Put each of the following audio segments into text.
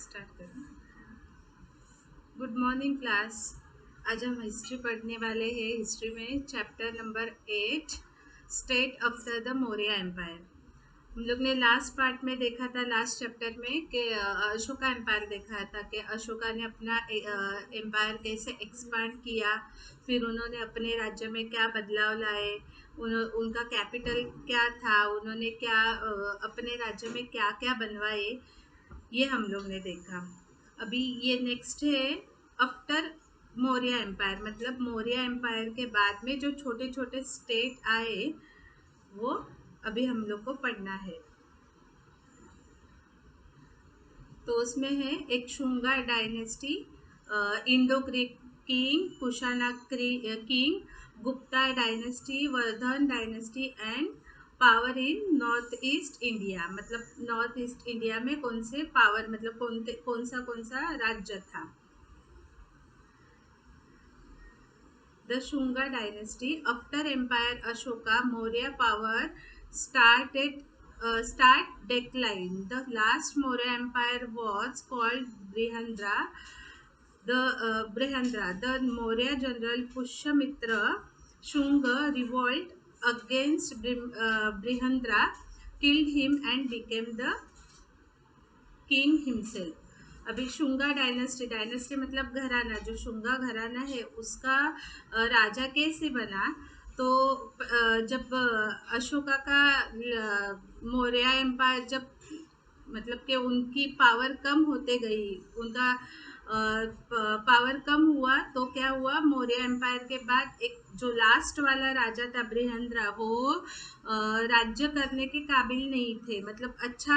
Start करें। Good morning class. आज हम हिस्ट्री पढ़ने वाले हैं। हिस्ट्री में chapter number 8, state after the Maurya empire. हम लोग ने लास्ट पार्ट में देखा था, लास्ट चैप्टर में, कि अशोका एम्पायर देखा था कि अशोका ने अपना एम्पायर कैसे एक्सपांड किया, फिर उन्होंने अपने राज्य में क्या बदलाव लाए, उनका कैपिटल क्या था, उन्होंने क्या अपने राज्य में क्या क्या बनवाए, ये हम लोग ने देखा। अभी ये नेक्स्ट है आफ्टर मौर्य एम्पायर, मतलब मौर्य एम्पायर के बाद में जो छोटे छोटे स्टेट आए वो अभी हम लोग को पढ़ना है। तो उसमें है एक Shunga dynasty, Indo Greek king, Kushana king, Gupta dynasty, Vardhan dynasty and power in north east India. मतलब नॉर्थ ईस्ट इंडिया में कौन से पावर, मतलब कौन सा राज्य था। The Shunga dynasty. After Empire Ashoka, Maurya power start decline. The last Maurya Empire was called Brihandra. The Maurya general Pushyamitra Shunga revolt against Brihandra, killed him and became the king himself. अभी Shunga dynasty, dynasty मतलब घराना, जो शुंगा घराना है उसका राजा कैसे बना। तो जब अशोका का मौर्य एम्पायर, जब मतलब कि उनकी पावर कम होते गई, उनका पावर कम हुआ, तो क्या हुआ, मौर्य एम्पायर के बाद एक जो लास्ट वाला राजा था बृहंद्रा, वो राज्य करने के काबिल नहीं थे, मतलब अच्छा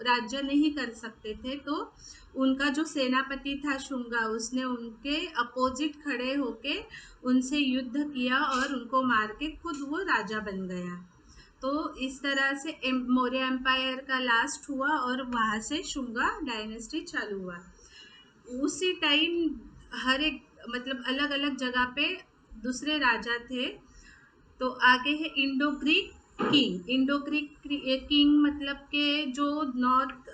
राज्य नहीं कर सकते थे। तो उनका जो सेनापति था शुंगा, उसने उनके अपोजिट खड़े होके उनसे युद्ध किया और उनको मार के खुद वो राजा बन गया। तो इस तरह से मौर्य एम्पायर का लास्ट हुआ और वहां से शुंगा डायनेस्टी चालू हुआ। उसी टाइम हर एक, मतलब अलग अलग जगह पे दूसरे राजा थे। तो आगे है Indo Greek king. Indo Greek king मतलब के जो नॉर्थ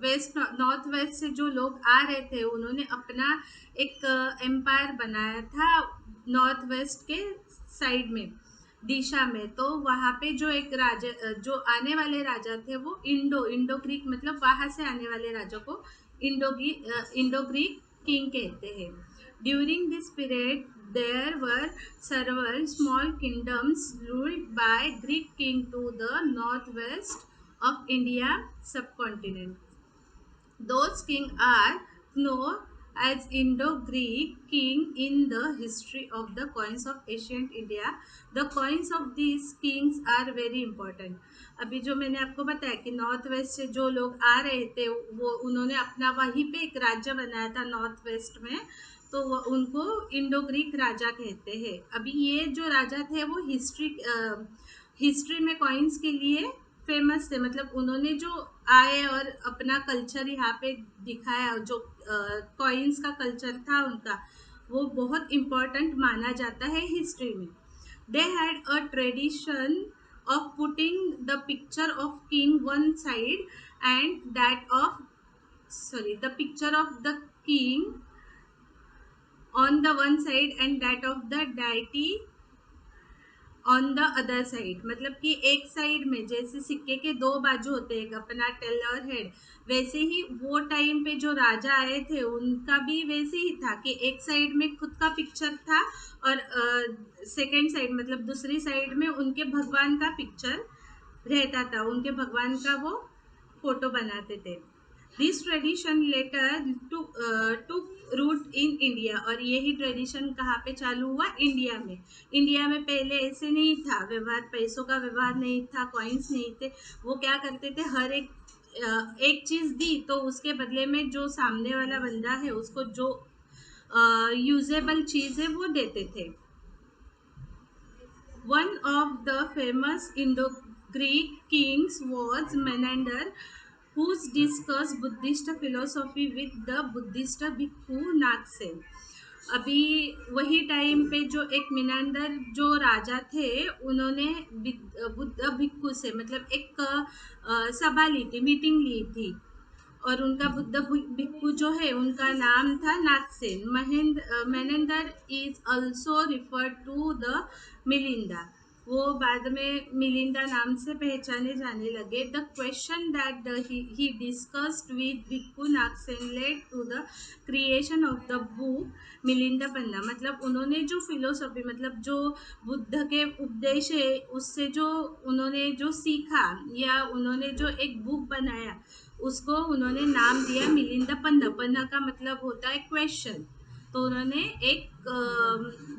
वेस्ट से जो लोग आ रहे थे, उन्होंने अपना एक एम्पायर बनाया था नॉर्थ वेस्ट के साइड में, दिशा में। तो वहां पे जो एक राजा, जो आने वाले राजा थे, वो इंडो ग्रीक, मतलब वहां से आने वाले राजा को इंडो ग्रीक किंग कहते हैं। During this period there were several small kingdoms ruled by Greek king to the northwest of India subcontinent. Those kings are known as Indo-Greek king in the history of the coins of ancient India. The coins of these kings are very important. अभी जो मैंने आपको बताया कि north west से जो लोग आ रहे थे, वो उन्होंने अपना वहीं पे एक राज्य बनाया था नॉर्थ वेस्ट में, तो वो उनको इंडो ग्रीक राजा कहते हैं। अभी ये जो राजा थे वो हिस्ट्री में कॉइन्स के लिए फेमस थे, मतलब उन्होंने जो आए और अपना कल्चर यहाँ पे दिखाया, जो कॉइन्स का कल्चर था उनका, वो बहुत इम्पोर्टेंट माना जाता है हिस्ट्री में। They had a tradition of putting the picture of king one side and that of the picture of the king on the one side and that of the deity on the other side. मतलब कि एक side में जैसे सिक्के के दो बाजू होते हैं, एक अपना टेल और हेड, वैसे ही वो टाइम पे जो राजा आए थे उनका भी वैसे ही था कि एक साइड में खुद का पिक्चर था और सेकंड साइड, मतलब दूसरी साइड में उनके भगवान का पिक्चर रहता था, उनके भगवान का वो फोटो बनाते थे। This tradition later to root in India. और यही ट्रेडिशन कहाँ पे चालू हुआ, इंडिया में। इंडिया में पहले ऐसे नहीं था व्यवहार, पैसों का व्यवहार नहीं था, कॉइन्स नहीं थे। वो क्या करते थे, हर एक चीज दी तो उसके बदले में जो सामने वाला बंदा है उसको जो यूजेबल चीज है वो देते थे। One of the famous Indo Greek kings was Menander, who discussed Buddhist philosophy with the Buddhist bhikkhu Nagasena. अभी वही टाइम पे जो एक मिनांदर जो राजा थे, उन्होंने बुद्ध भिक्खु से, मतलब एक सभा ली थी, मीटिंग ली थी, और उनका बुद्ध भिक्खु जो है उनका नाम था Nagasena. Menander is also referred to the Milinda, वो बाद में मिलिंदा नाम से पहचाने जाने लगे। The question that he discussed with bhikkhu Nagasena led to the creation of the book Milinda Panha. मतलब उन्होंने जो फिलोसॉफी, मतलब जो बुद्ध के उपदेश है उससे जो उन्होंने जो सीखा या उन्होंने जो एक बुक बनाया उसको उन्होंने नाम दिया मिलिंदा पन्ना। पन्ना का मतलब होता है क्वेश्चन, तो उन्होंने एक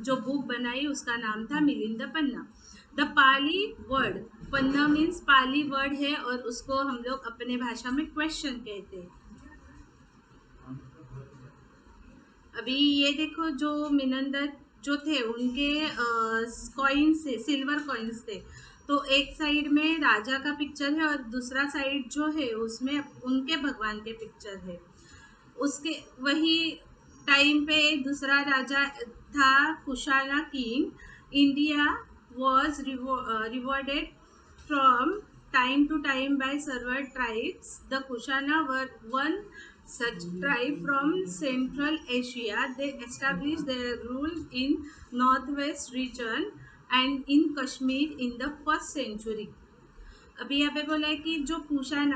जो बुक बनाई उसका नाम था Milinda Panha. The Pali word panha means Pali word है और उसको हम लोग अपने भाषा में क्वेश्चन कहते हैं। अभी ये देखो जो मिनंदर जो थे उनके कॉइन्स थे, सिल्वर कॉइन्स थे, तो एक साइड में राजा का पिक्चर है और दूसरा साइड जो है उसमें उनके भगवान के पिक्चर है। उसके वही टाइम पे दूसरा राजा था Kushana king. India was rewarded from time to time by several tribes. The Kushana were one such tribe from Central Asia. They established their rule in northwest region and in Kashmir in the 1st century. अभी यहाँ पे बोला है कि जो Kushan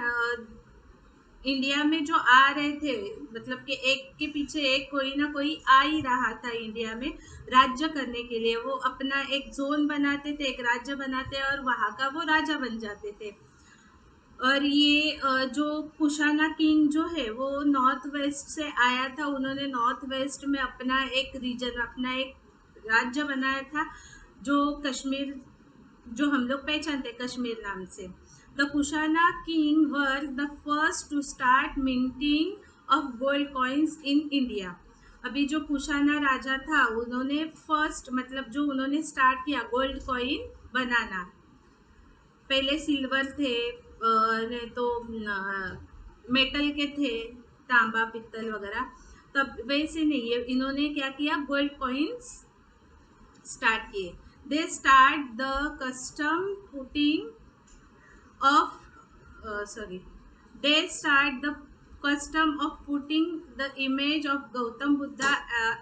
India में जो आ रहे थे, मतलब कि एक के पीछे एक कोई ना कोई आ ही रहा था इंडिया में राज्य करने के लिए। वो अपना एक जोन बनाते थे, एक राज्य बनाते और वहाँ का वो राजा बन जाते थे। और ये जो कुशाना किंग जो है वो नॉर्थ वेस्ट से आया था। उन्होंने नॉर्थ वेस्ट में अपना एक रीजन, अपना एक राज्य बनाया था जो कश्मीर, जो हम लोग पहचानते कश्मीर नाम से। The Kushana king were the first to start minting of gold coins in India. अभी जो कुशाना राजा था उन्होंने फर्स्ट, मतलब जो उन्होंने स्टार्ट किया गोल्ड कॉइन बनाना। पहले सिल्वर थे नहीं तो मेटल के थे, तांबा पित्तल वगैरह, तब वैसे नहीं है, इन्होंने क्या किया गोल्ड कॉइन्स स्टार्ट किए। They start the custom putting of sorry they start the custom of putting the image of Gautam Buddha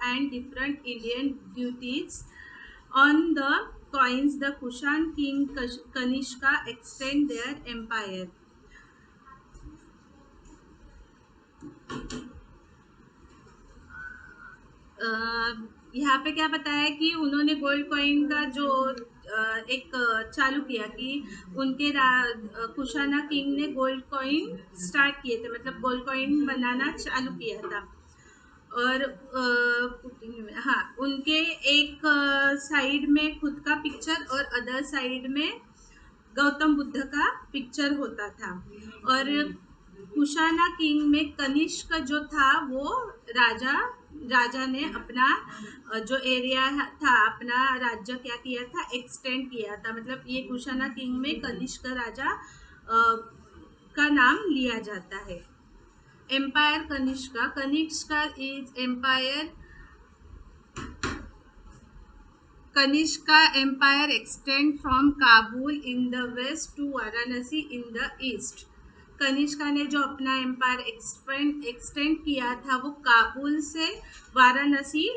and different Indian deities on the coins. The Kushan king Kanishka extend their empire. यहाँ पे क्या बताया कि उन्होंने gold coin का जो एक चालू किया कि उनके कुशाना किंग ने गोल्ड कॉइन स्टार्ट किए थे, मतलब गोल्ड कॉइन बनाना चालू किया था। और हाँ, उनके एक साइड में खुद का पिक्चर और अदर साइड में गौतम बुद्ध का पिक्चर होता था। और कुशाना किंग में कनिष्क जो था वो राजा ने अपना जो एरिया था, अपना राज्य क्या किया था, एक्सटेंड किया था। मतलब ये कुशाना किंग में कनिष्क राजा का नाम लिया जाता है। Empire Kanishka, Kanishka is empire, Kanishka empire extend from Kabul in the west to Varanasi in the east. Kanishka ने जो अपना एम्पायर एक्सटेंड किया था वो काबुल से वाराणसी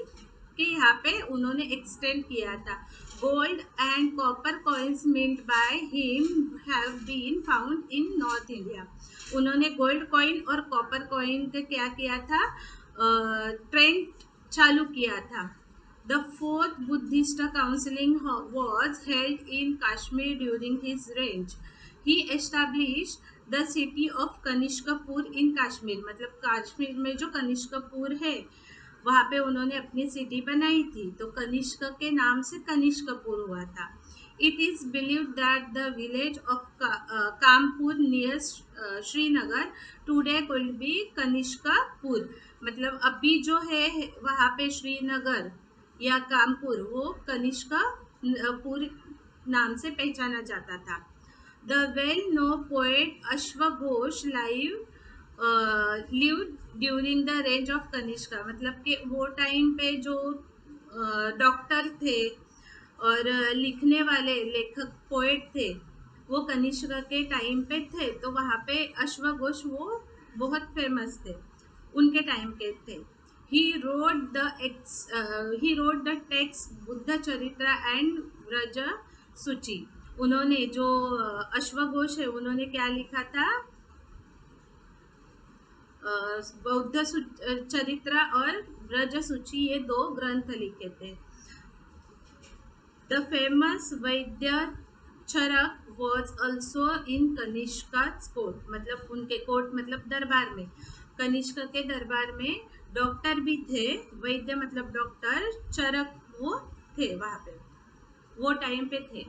के यहाँ पे उन्होंने एक्सटेंड किया था। Gold and copper coins mint by him have been found in north India. उन्होंने गोल्ड कॉइन और कॉपर कॉइन का क्या किया था, ट्रेंड चालू किया था। The fourth Buddhist council was held in Kashmir during his reign. He established the city of Kanishkapur in Kashmir. मतलब कश्मीर में जो कनिष्कपुर है वहाँ पे उन्होंने अपनी सिटी बनाई थी, तो कनिष्क के नाम से कनिष्कपुर हुआ था। It is believed that the village of Kampur near Srinagar today could be Kanishkapur. मतलब अभी जो है वहाँ पे श्रीनगर या कानपुर वो कनिष्कपुर नाम से पहचाना जाता था। द वेल नो पोएट अश्वघोष live during the range of Kanishka. मतलब कि वो टाइम पे जो डॉक्टर थे और लिखने वाले लेखक पोएट थे वो कनिष्का के टाइम पे थे, तो वहाँ पे अश्वघोष वो बहुत फेमस थे, उनके टाइम के थे। ही रोड द टेक्स्ट बुद्ध चरित्र एंड व्रज सूची। उन्होंने जो अश्वघोष है, उन्होंने क्या लिखा था? बौद्ध चरित्र और ब्रज सूची, ये दो ग्रंथ लिखे थे। The famous vaidya Charaka was also in Kanishka court, मतलब उनके कोर्ट मतलब दरबार में, कनिष्क के दरबार में डॉक्टर भी थे। वैद्य मतलब डॉक्टर, चरक वो थे वहां पे, वो टाइम पे थे।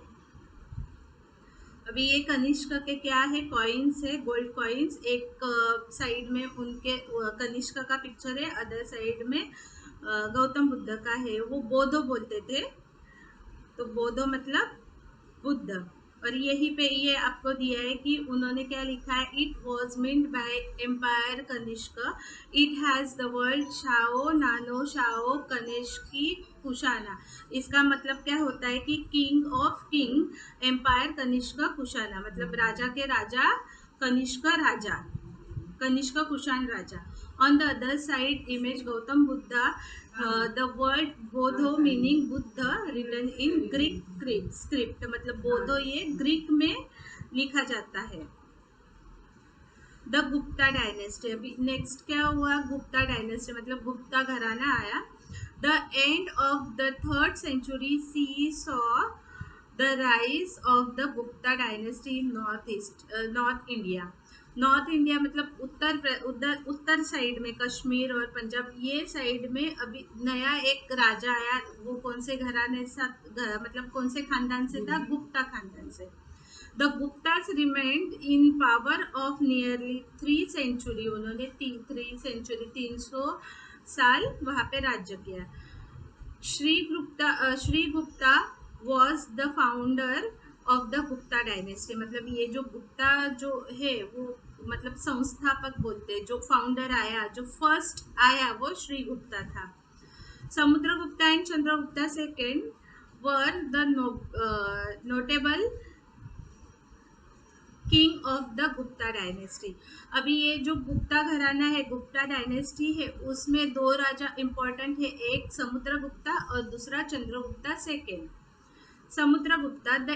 अभी ये कनिष्क के क्या है? कॉइन्स है, गोल्ड कॉइन्स। एक साइड में उनके कनिष्क का पिक्चर है, अदर साइड में गौतम बुद्ध का है। वो बोधो बोलते थे, तो बोधो मतलब बुद्ध। और यही पे ये आपको दिया है कि उन्होंने क्या लिखा है? It was minted by emperor Kanishka, it has the word Shao Nano Shao Kanishki Kushana. इसका मतलब क्या होता है कि king of king emperor Kanishka Kushana, मतलब राजा के राजा कनिष्क राजा, कनिष्क कुषाण राजा। On the other side, image Gautam Buddha, the word बोधो meaning Buddha, written in Greek script, मतलब बोधो ये ग्रीक में लिखा जाता है। द गुप्ता डायनेस्टी, अभी नेक्स्ट क्या हुआ? गुप्ता डायनेस्टी मतलब गुप्ता घराना आया। The end of the 3rd century C saw the rise of the Gupta dynasty in north India. North India मतलब उत्तर साइड में, कश्मीर और पंजाब ये साइड में अभी नया एक राजा आया। वो कौन से घराने से, मतलब कौन से खानदान से था? गुप्ता खानदान से। The Guptas remained in power of nearly 3 century, उन्होंने 300 साल वहां पे राज्य किया। Shri Gupta was the founder of the Gupta dynasty, मतलब ये जो गुप्ता जो है वो मतलब संस्थापक बोलते हैं। जो फाउंडर आया, जो फर्स्ट आया, वो श्री गुप्ता था। Samudragupta and Chandragupta second were the notable king of the Gupta dynasty. अभी ये जो गुप्ता घराना है, गुप्ता डायनेस्टी है, उसमें दो राजा इंपॉर्टेंट है, एक समुद्रगुप्ता और दूसरा Chandragupta second. Samudragupta, the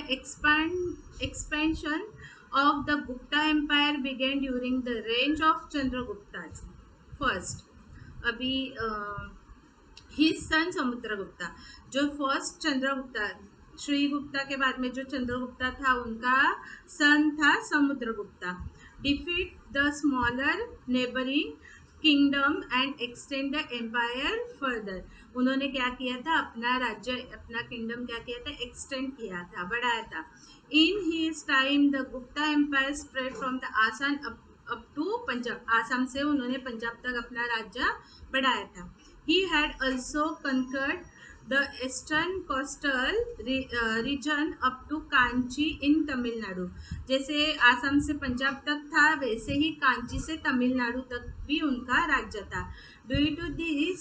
expansion of the Gupta empire began during the reign of Chandragupta first. अभी हिज सन समुद्रगुप्ता, जो फर्स्ट चंद्रगुप्ता, श्री गुप्ता के बाद में जो चंद्रगुप्ता था उनका सन था Samudragupta. Defeat the smaller neighbouring kingdom and extend the empire further. उन्होंने क्या किया था? अपना राज्य, अपना किंगडम क्या किया था? एक्सटेंड किया था, बढ़ाया था। In his time the Gupta empire spread from the Assam up to Punjab. Assam से उन्होंने पंजाब तक अपना राज्य बढ़ाया था। He had also conquered the eastern coastal region up to Kanchi in Tamil Nadu. जैसे आसाम से पंजाब तक था, वैसे ही कांची से तमिलनाडु तक भी उनका राज्य था। Due to this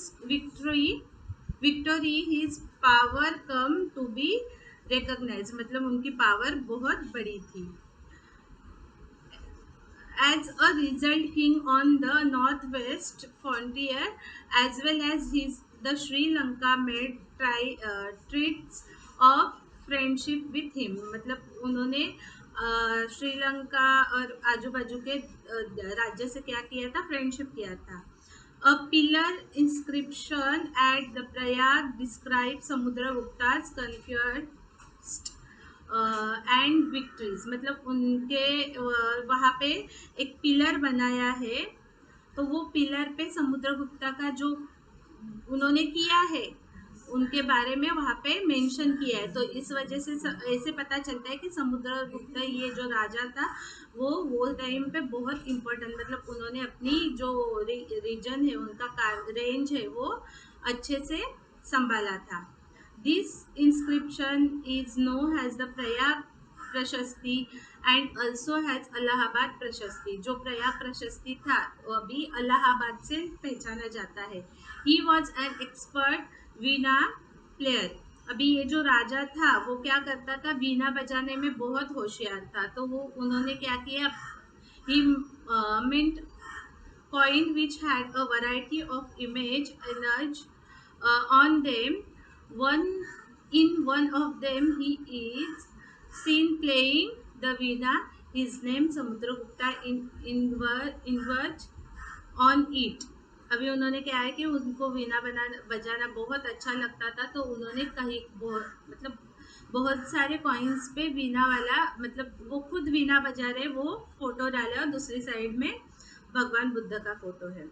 victory his power come to be recognized, मतलब उनकी पावर बहुत बड़ी थी। As a result, king on the northwest frontier as well as the Sri Lanka made treaties of friendship with him, मतलब उन्होंने श्रीलंका और आजू बाजू के राज्य से क्या किया था? फ्रेंडशिप किया था। A pillar inscription at the Prayag describes Samudragupta's conquest and victories, मतलब उनके वहाँ पे एक पिलर बनाया है, तो वो पिलर पे समुद्रगुप्ता का जो उन्होंने किया है उनके बारे में वहाँ पे मेंशन किया है। तो इस वजह से ऐसे पता चलता है कि समुद्रगुप्ता ये जो राजा था वो टाइम पे बहुत इम्पोर्टेंट, मतलब उन्होंने अपनी जो रीजन है, उनका रेंज है, वो अच्छे से संभाला था। This inscription is known as the Prayag प्रशस्ति एंड ऑल्सो हैज अलाहाबाद प्रशस्ति। जो प्रयाग प्रशस्ति था वो अभी अलाहाबाद से पहचाना जाता है। He was an expert Veena player. अभी ये जो राजा था वो क्या करता था? वीणा बजाने में बहुत होशियार था। तो वो उन्होंने क्या किया? ही mint coin which had a variety of image enlarged on them. One one of them he is seen playing the veena. His name Samudragupta in on it. अभी उन्होंने क्या है कि उनको वीणा बजाना बहुत अच्छा लगता था, तो उन्होंने कहीं मतलब बहुत सारे कॉइन्स पे वीणा वाला, मतलब वो खुद वीणा बजा रहे वो फोटो डाले, और दूसरी साइड में भगवान बुद्ध का फोटो है।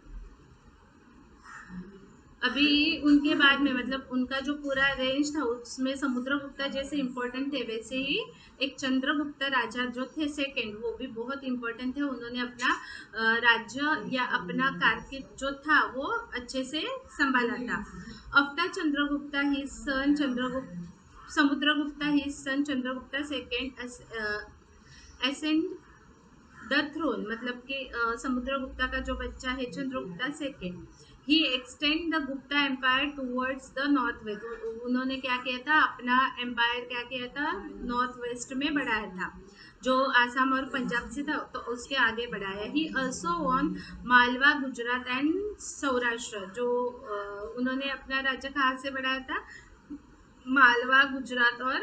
अभी उनके बाद में मतलब उनका जो पूरा रेंज था उसमें समुद्रगुप्ता जैसे इम्पोर्टेंट थे, वैसे ही एक चंद्रगुप्त राजा जो थे सेकंड, वो भी बहुत इम्पोर्टेंट थे। उन्होंने अपना राज्य या अपना कारकिर्द जो था वो अच्छे से संभाला था। After Chandragupta he son Chandragupta second ascend the throne, मतलब कि समुद्रगुप्ता का जो बच्चा है Chandragupta second, he extend the Gupta empire towards the north west. उन्होंने क्या किया था, अपना एम्पायर क्या किया था, नॉर्थ वेस्ट में बढ़ाया था, जो आसाम और पंजाब से था तो उसके आगे बढ़ाया। He also on Malwa, Gujarat and Saurashtra. जो उन्होंने अपना राज्य कहाँ से बढ़ाया था, मालवा, गुजरात और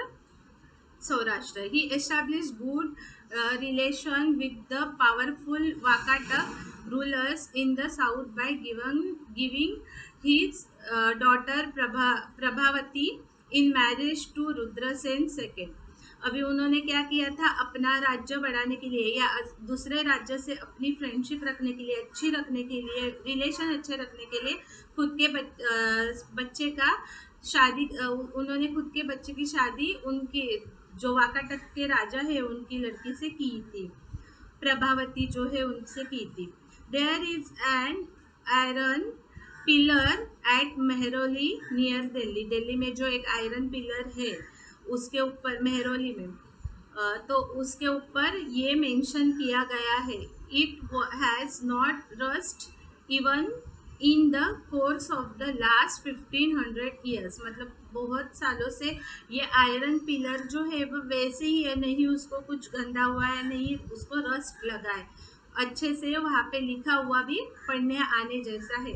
Saurashtra. He established good relation with the powerful Vakata rulers in the south by giving his daughter Prabhavati in marriage to Rudrasen II. अभी उन्होंने क्या किया था, अपना राज्य बढ़ाने के लिए या दूसरे राज्य से अपनी फ्रेंडशिप रखने के लिए, अच्छी रखने के लिए, रिलेशन अच्छे रखने के लिए खुद के बच्चे का शादी, उन्होंने खुद के बच्चे की शादी उनकी जो वाकाटक के राजा है उनकी लड़की से की थी, प्रभावती जो है उनसे की थी। There is an iron pillar at Mehrauli near Delhi. Delhi में जो एक आयरन पिलर है उसके ऊपर, मेहरौली में, तो उसके ऊपर ये मेंशन किया गया है, it has not rust even in the course of the last 1500 years. मतलब बहुत सालों से ये आयरन पिलर जो है वो वैसे ही है, नहीं उसको कुछ गंदा हुआ है, नहीं उसको रस्ट लगा है, अच्छे से वहाँ पे लिखा हुआ भी पढ़ने आने जैसा है।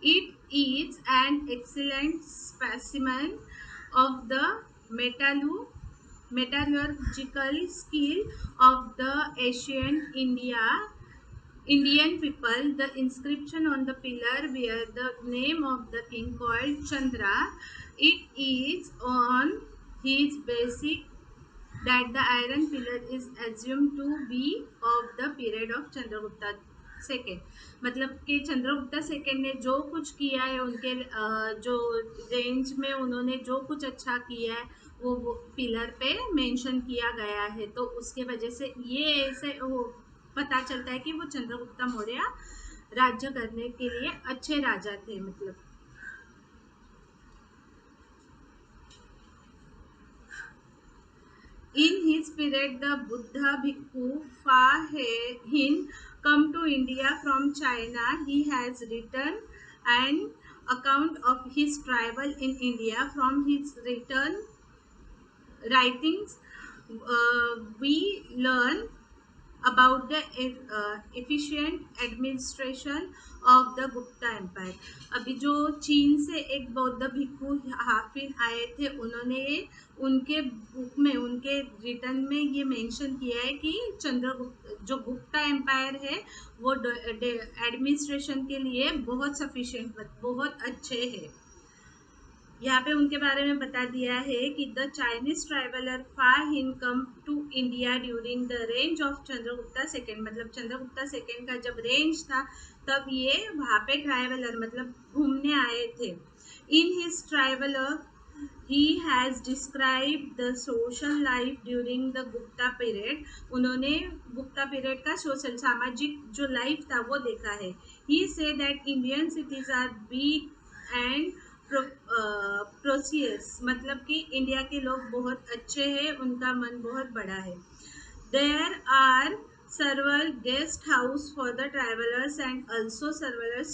It is an excellent specimen of the metallurgical skill of the ancient Indian people. The inscription on the pillar bear the name of the king called Chandra. It is on his basic that the iron pillar is assumed to be of the period of Chandragupta second. मतलब कि Chandragupta second ने जो कुछ किया है उनके जो range में उन्होंने जो कुछ अच्छा किया है वो पिलर पे मेंशन किया गया है, तो उसके वजह से ये ऐसे वो पता चलता है कि वो चंद्रगुप्ता मौर्य राज्य करने के लिए अच्छे राजा थे। मतलब in his period, the Buddha Bhikkhu Fa Hin come to India from China. He has written an account of his travel in India. From his writings, we learn about the efficient administration of the Gupta Empire. अभी जो चीन से एक बौद्ध भिक्खु हाफिन आए थे, उन्होंने उनके बुक में, उनके रिटर्न में ये मेंशन किया है कि चंद्रगुप्त जो गुप्ता एम्पायर है वो एडमिनिस्ट्रेशन के लिए बहुत सफिशिएंट, बहुत अच्छे हैं। यहाँ पे उनके बारे में बता दिया है कि the Chinese traveller Fa Hien come to India during the range of Chandragupta second. मतलब चंद्रगुप्ता सेकेंड का जब रेंज था तब ये वहाँ पे ट्रैवलर मतलब घूमने आए थे। In his traveller he has describe the social life during the Gupta period. उन्होंने गुप्ता पीरियड का सोशल, सामाजिक जो लाइफ था वो देखा है। He say that Indian cities are big and prosperous, मतलब कि इंडिया के लोग बहुत अच्छे हैं, उनका मन बहुत बड़ा है। There are several guest house for the travellers and also several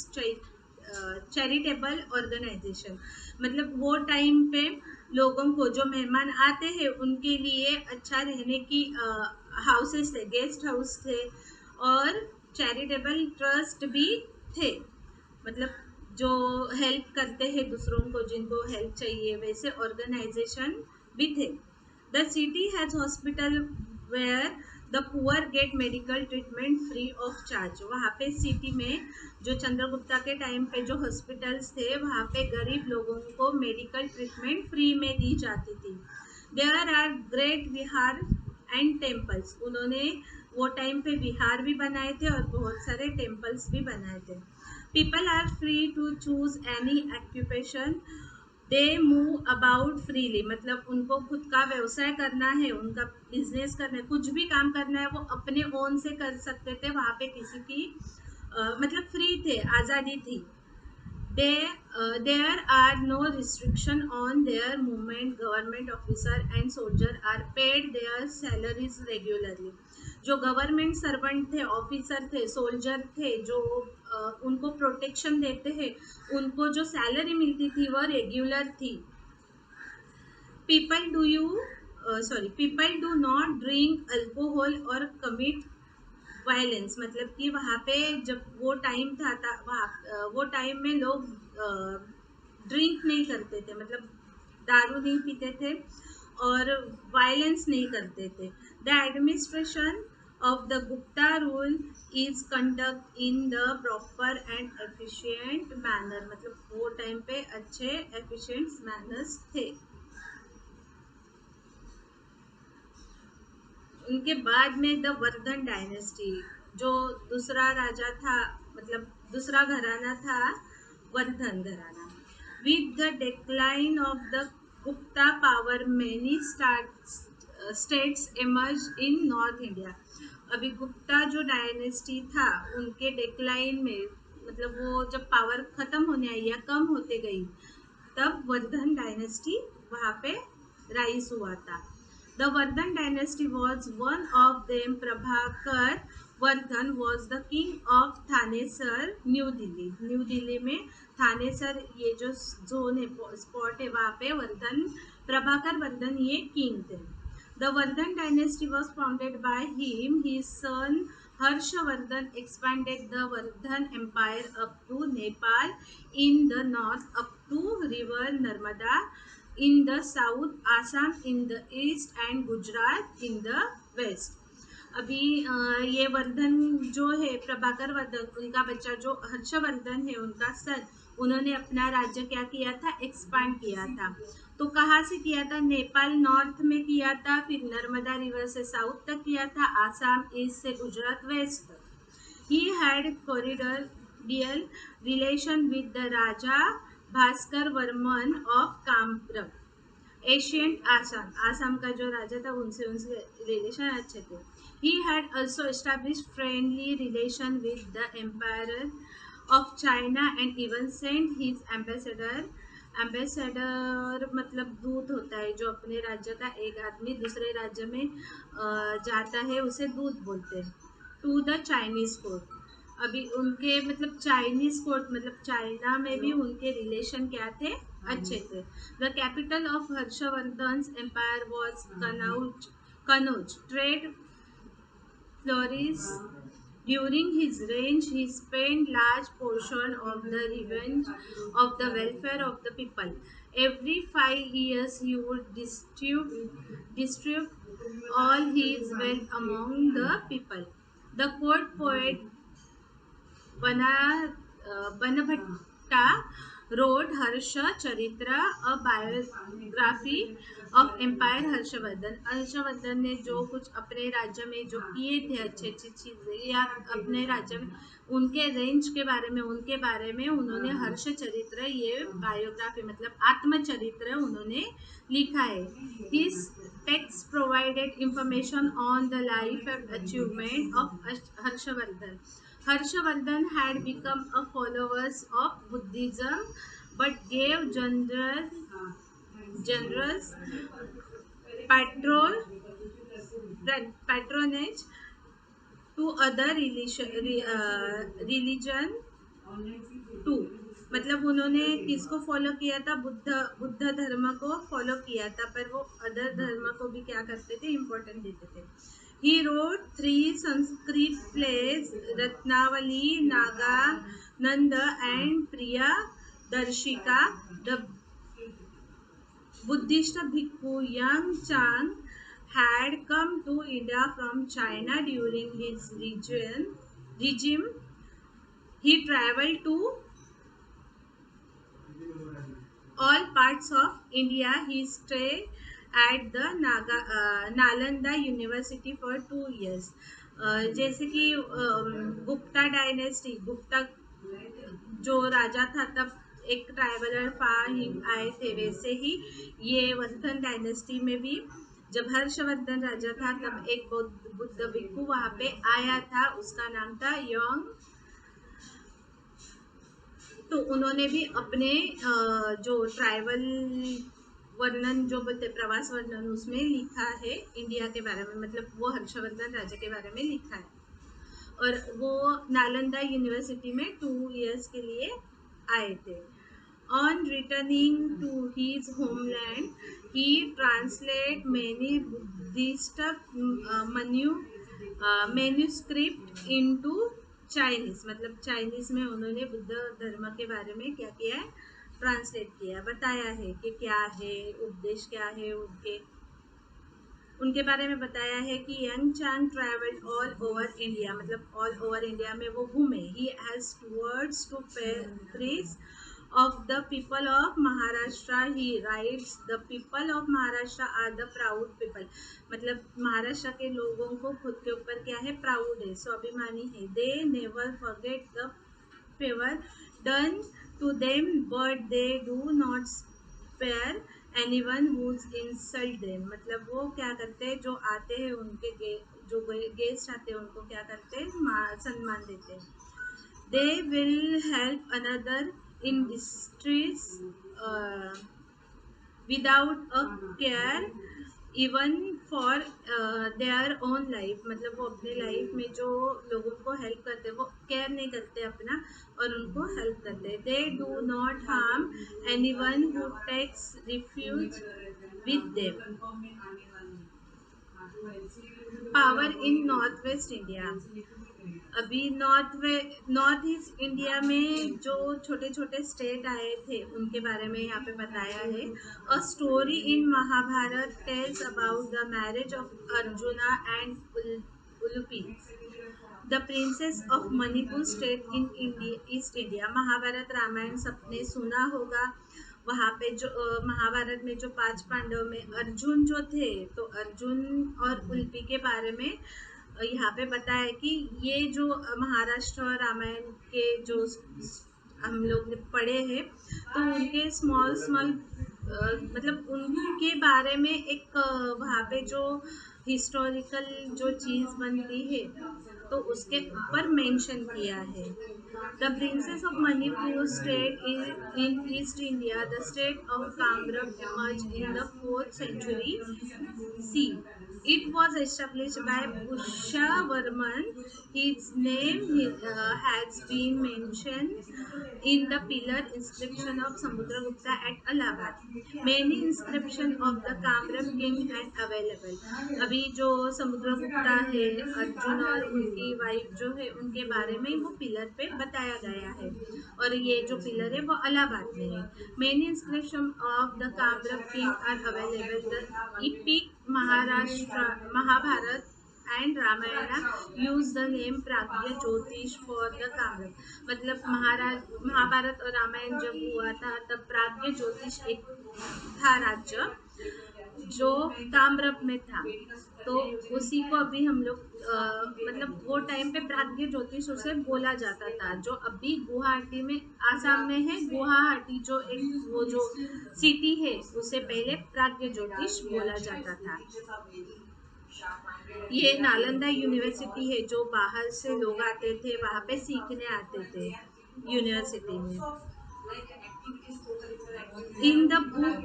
charitable organisation. मतलब वो टाइम पे लोगों को जो मेहमान आते हैं उनके लिए अच्छा रहने की हाउसेस थे, गेस्ट हाउस थे, और चैरिटेबल ट्रस्ट भी थे, मतलब जो हेल्प करते हैं दूसरों को, जिनको हेल्प चाहिए, वैसे ऑर्गेनाइजेशन भी थे। The city has hospital where the poor get medical treatment free of charge. वहाँ पे सिटी में जो चंद्रगुप्ता के टाइम पे जो हॉस्पिटल्स थे, वहाँ पे गरीब लोगों को मेडिकल ट्रीटमेंट फ्री में दी जाती थी। There are great vihara and temples. उन्होंने वो टाइम पे विहार भी बनाए थे और बहुत सारे टेम्पल्स भी बनाए थे। People are free to choose any occupation, they move about freely. मतलब उनको खुद का व्यवसाय करना है, उनका बिजनेस करना है, कुछ भी काम करना है, वो अपने ओन से कर सकते थे। वहाँ पे किसी की मतलब फ्री थे, आज़ादी थी। There are no restriction on their movement. Government officer and soldier are paid their salaries regularly. जो गवर्नमेंट सर्वेंट थे, ऑफिसर थे, सोल्जर थे, जो उनको प्रोटेक्शन देते हैं, उनको जो सैलरी मिलती थी वो रेगुलर थी। People do not drink alcohol or commit violence. मतलब कि वहाँ पे जब वो टाइम था वो टाइम में लोग ड्रिंक नहीं करते थे, मतलब दारू नहीं पीते थे और वायलेंस नहीं करते थे। The administration of the Gupta rule is conduct in the proper and efficient manner. मतलब वो टाइम पे अच्छे एफिशिएंट मैनर्स थे। उनके बाद में द वर्धन डायनेस्टी, जो दूसरा राजा था, मतलब दूसरा घराना था, वर्धन घराना। With the decline of the Gupta power many states emerge in north India. अभी गुप्ता जो डायनेस्टी था, उनके डिक्लाइन में, मतलब वो जब पावर खत्म होने आई या कम होते गई, तब वर्धन डायनेस्टी वहाँ पे राइज हुआ था। The Vardhan dynasty was one of them. Prabhakar Vardhan was the king of Thanesar, new Delhi. New Delhi में थानेसर ये जो जोन है, स्पॉट है, वहाँ पे वर्धन, प्रभाकर वर्धन ये किंग थे। The Vardhan dynasty was founded by him. His son Harshavardhan expanded the Vardhan empire up to Nepal in the north, up to river Narmada in the south, Assam in the east and Gujarat in the west. अभी ये वर्धन जो है, प्रभाकर वर्धन, उनका बच्चा जो हर्षवर्धन है, उनका सन, उन्होंने अपना राज्य क्या किया था, एक्सपांड किया था। तो कहाँ से किया था, नेपाल नॉर्थ में किया था, फिर नर्मदा रिवर से साउथ तक किया था, आसाम ईस्ट से गुजरात वेस्ट तक। He had cordial relation with the raja Bhaskar Varman of Kamarupa. Ancient Assam, Assam का जो राजा था, उनसे उनसे रिलेशन अच्छे थे। He had also establish friendly relation with the empire of China and even sent his ambassador. Ambassador मतलब दूत होता है, जो अपने राज्य का एक आदमी दूसरे राज्य में जाता है, उसे दूत बोलते हैं। To the Chinese court. अभी उनके मतलब चाइनीज कोर्ट, मतलब चाइना में भी उनके रिलेशन क्या थे, अच्छे थे। The capital of Harshavardhan empire was Kannauj. Kannauj trade flourished during his reign. He spent large portion of the revenge of the welfare of the people. Every 5 years he would distribute all his wealth among the people. The court poet Banabhatta wrote Harsha Charita, a biography of emperor Harshavardhan. Harshavardhan ने जो कुछ अपने राज्य में जो किए थे अच्छी अच्छी चीजें, या अपने राज्य में उनके रेंज के बारे में, उनके बारे में उन्होंने हर्ष चरित्र, ये बायोग्राफी मतलब आत्मचरित्र उन्होंने लिखा है। His text provided information on the life and achievement of Harshvardhan. Harshavardhan had become a follower of Buddhism but gave generous patron, patronage to other religion too. मतलब उन्होंने किसको फॉलो किया था, बुद्ध धर्म को फॉलो किया था, पर वो अदर धर्म को भी क्या करते थे, इम्पोर्टेंट देते थे। He wrote three Sanskrit plays, Ratnavali, Naga, Nanda, and Priya Darshika. The Buddhist bhikkhu Yang Chang had come to India from China during his regime. He traveled to all parts of India. He stayed at the Nalanda University for 2 years. जैसे कि Gupta dynasty, Gupta जो राजा था तब एक traveller आए थे, वैसे ही ये वर्धन डायनेस्टी में भी जब हर्षवर्धन राजा था तब एक बुद्ध भिक्खु वहां पे आया था, उसका नाम था योंग। तो उन्होंने भी अपने जो ट्रैवल वर्णन जो बोलते प्रवास वर्णन उसमें लिखा है इंडिया के बारे में, मतलब वो हर्षवर्धन राजा के बारे में लिखा है। और वो नालंदा यूनिवर्सिटी में 2 इयर्स के लिए आए थे। On returning to his homeland, he translated many Buddhist manuscript into Chinese, मतलब चाइनीज में उन्होंने बुद्ध धर्म के बारे में क्या किया है, ट्रांसलेट किया, बताया है कि क्या है उपदेश, क्या है उनके बारे में बताया है कि Yuan Chwang travelled all over India, मतलब ऑल ओवर इंडिया में वो घूमे। He has words to praise of the people of Maharashtra. He writes, the people of Maharashtra are the proud people. मतलब महाराष्ट्र के लोगों को खुद के ऊपर क्या है, प्राउड है, स्वाभिमानी है। They never forget the favor done to them, but they do not spare anyone who insult them. मतलब वो क्या करते हैं, जो आते हैं उनके जो गेस्ट आते हैं उनको क्या करते हैं, सम्मान देते हैं। They will help another in distress uh, without a care even for their own life। मतलब वो अपने लाइफ में जो लोगों को हेल्प करते हैं वो केयर नहीं करते अपना, और उनको हेल्प करते हैं। They do not harm anyone who takes refuge with them. Power in north west India. अभी नॉर्थ ईस्ट इंडिया में जो छोटे छोटे स्टेट आए थे उनके बारे में यहाँ पे बताया है। A story in Mahabharata tells about the marriage of Arjuna and Ulupi, the princess of Manipur state in India, east India. Mahabharata Ramayana सबने सुना होगा। वहाँ पे जो महाभारत में जो 5 पांडव में अर्जुन जो थे, तो अर्जुन और उल्पी के बारे में यहाँ पे बताया कि ये जो महाराष्ट्र और रामायण के जो हम लोग ने पढ़े हैं, तो उनके स्मॉल स्मॉल मतलब उनके बारे में एक वहाँ पे जो हिस्टोरिकल जो चीज़ बनती है तो उसके ऊपर मेंशन किया है। The princess of Manipur state in east India, the state of Kamrup emerged in the 4th century C. It was established by Pushyavarman. His name has been mentioned in the pillar inscription of Samudragupta at Allahabad. Many inscription of the Kamram king and available. अभी जो समुद्रगुप्ता है, अर्जुन और उनकी wife जो है उनके बारे में वो पिलर पे बताया गया है, और ये जो पिलर है वो इलाहाबाद में है। Many inscription of the Kamrup king are available. The epic Mahabharata and Ramayana use the name Pragya Jyotish for the Kamrup। मतलब महाभारत और रामायण जब हुआ था तब प्राग्ञ ज्योतिष एक था राज्य जो कामरूप में था, तो उसी को अभी हम लोग मतलब वो टाइम पे प्राग्ञ ज्योतिष उसे बोला जाता था, जो अभी गुवाहाटी में आसाम में है। गुवाहाटी जो एक वो जो सिटी है उसे पहले प्राग्ञ ज्योतिष बोला जाता था। ये नालंदा यूनिवर्सिटी है, जो बाहर से लोग आते थे वहाँ पे सीखने आते थे यूनिवर्सिटी में। In the book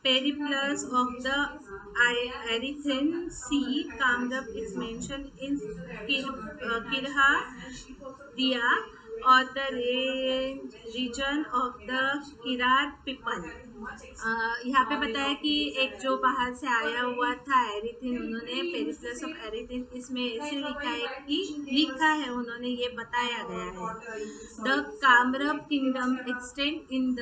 Periplus of the Erythraean Sea, Kamrup is mentioned in Kirha Dia, or the region of the Kirat people. यहाँ पे बताया कि एक जो बाहर से आया हुआ था एरिथिन, उन्होंने पेरिप्लस ऑफ एरिथिन इसमें ऐसे लिखा है उन्होंने ये बताया गया है। The Kamarupa kingdom extend in the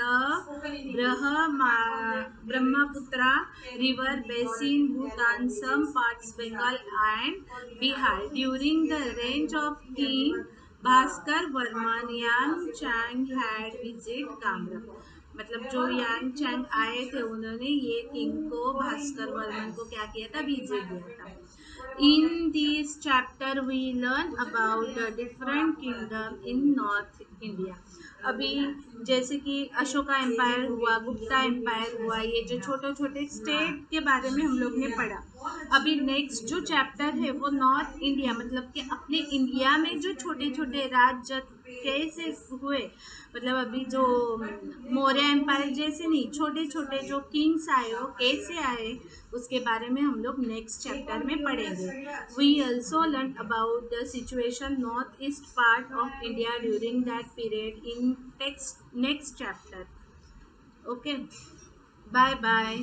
Brahmaputra river basin Bhutan some parts Bengal and Bihar during the range of king Bhaskar Varman Yang Chang had visit Kamarupa. मतलब जो यांग चैंग आए थे उन्होंने ये किंग को भास्कर वर्मन को क्या किया था, विजिट दिया था। In this chapter we learn about the different kingdom in North India. अभी जैसे कि अशोका एम्पायर हुआ, गुप्ता एम्पायर हुआ, ये जो छोटे छोटे स्टेट के बारे में हम लोग ने पढ़ा। अभी नेक्स्ट जो चैप्टर है वो नॉर्थ इंडिया, मतलब कि अपने इंडिया में जो छोटे छोटे राज्य कैसे हुए, मतलब अभी जो मौर्य एम्पायर जैसे नहीं, छोटे छोटे जो किंग्स आए वो कैसे आए, उसके बारे में हम लोग नेक्स्ट चैप्टर में पढ़ेंगे। We also learn about the situation north east part of India during that period in next chapter. Okay, bye bye.